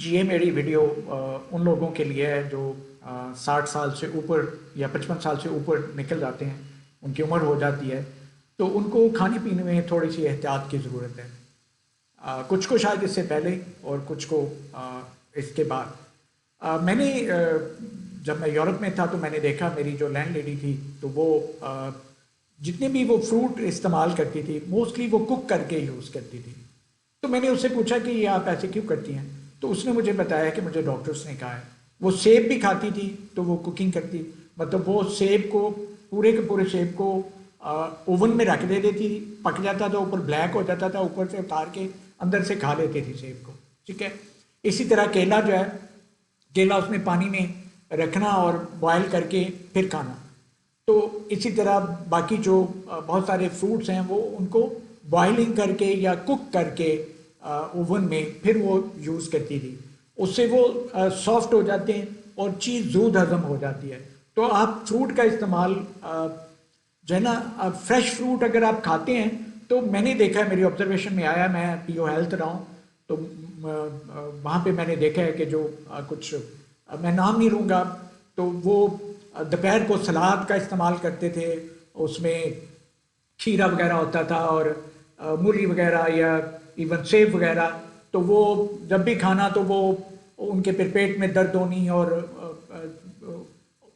जी, ये मेरी वीडियो उन लोगों के लिए है जो 60 साल से ऊपर या 55 साल से ऊपर निकल जाते हैं, उनकी उम्र हो जाती है, तो उनको खाने पीने में थोड़ी सी एहतियात की ज़रूरत है। कुछ को शायद इससे पहले और कुछ को इसके बाद। जब मैं यूरोप में था तो मैंने देखा, मेरी जो लैंड लेडी थी तो वो जितने भी वो फ्रूट इस्तेमाल करती थी मोस्टली वो कुक करके यूज़ करती थी। तो मैंने उससे पूछा कि ये आप ऐसे क्यों करती हैं? तो उसने मुझे बताया कि मुझे डॉक्टर्स ने कहा है। वो सेब भी खाती थी तो वो कुकिंग करती, मतलब वो सेब को, पूरे के पूरे सेब को ओवन में रख दे देती थी, पक जाता था, ऊपर ब्लैक हो जाता था, ऊपर से उतार के अंदर से खा लेती थी सेब को। ठीक है। इसी तरह केला जो है, केला उसमें पानी में रखना और बॉयल करके फिर खाना। तो इसी तरह बाकी जो बहुत सारे फ्रूट्स हैं वो उनको बॉइलिंग करके या कुक करके ओवन में फिर वो यूज़ करती थी। उससे वो सॉफ्ट हो जाते हैं और चीज़ जल्द हज़म हो जाती है। तो आप फ्रूट का इस्तेमाल जो है ना, फ्रेश फ्रूट अगर आप खाते हैं तो मैंने देखा है, मेरी ऑब्जर्वेशन में आया, मैं पीओ हेल्थ रहा हूँ, तो वहाँ पे मैंने देखा है कि जो कुछ मैं नाम नहीं लूँगा, तो वो दोपहर को सलाद का इस्तेमाल करते थे, उसमें खीरा वगैरह होता था और मूली वगैरह या इवन सेब वगैरह। तो वो जब भी खाना तो वो उनके फिर पेट में दर्द होनी और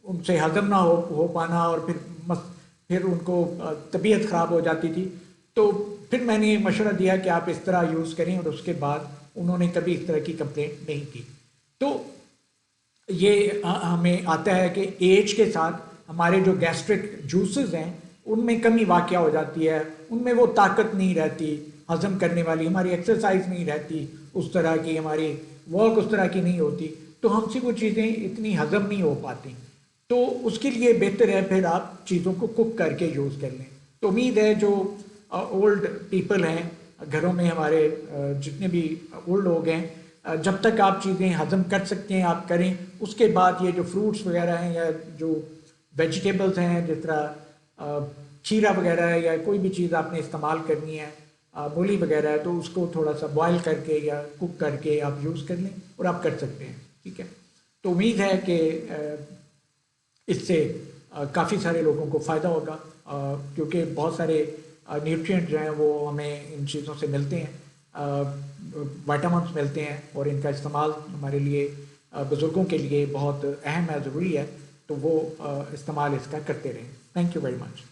उनसे हजम ना हो पाना और फिर उनको तबीयत ख़राब हो जाती थी। तो फिर मैंने मशवरा दिया कि आप इस तरह यूज़ करें, और उसके बाद उन्होंने कभी इस तरह की कंप्लेंट नहीं की। तो ये हमें आता है कि एज के साथ हमारे जो गैस्ट्रिक जूसेस हैं उनमें कमी वाक़या हो जाती है, उनमें वो ताकत नहीं रहती हज़म करने वाली, हमारी एक्सरसाइज नहीं रहती उस तरह की, हमारी वर्क उस तरह की नहीं होती, तो हमसे वो चीज़ें इतनी हज़म नहीं हो पाती। तो उसके लिए बेहतर है फिर आप चीज़ों को कुक करके यूज़ कर लें। तो उम्मीद है जो ओल्ड पीपल हैं घरों में हमारे, जितने भी ओल्ड लोग हैं, जब तक आप चीज़ें हज़म कर सकते हैं आप करें। उसके बाद ये जो फ्रूट्स वगैरह हैं या जो वेजिटेबल्स हैं, जिस तरह खीरा वगैरह है या कोई भी चीज़ आपने इस्तेमाल करनी है, मूली वगैरह है, तो उसको थोड़ा सा बॉयल करके या कुक करके आप यूज़ कर लें और आप कर सकते हैं। ठीक है। तो उम्मीद है कि इससे काफ़ी सारे लोगों को फ़ायदा होगा, क्योंकि बहुत सारे न्यूट्रिएंट जो हैं वो हमें इन चीज़ों से मिलते हैं, विटामिन्स मिलते हैं, और इनका इस्तेमाल हमारे लिए, बुज़ुर्गों के लिए बहुत अहम है, ज़रूरी है। तो वो इस्तेमाल इसका करते रहें। Thank you very much.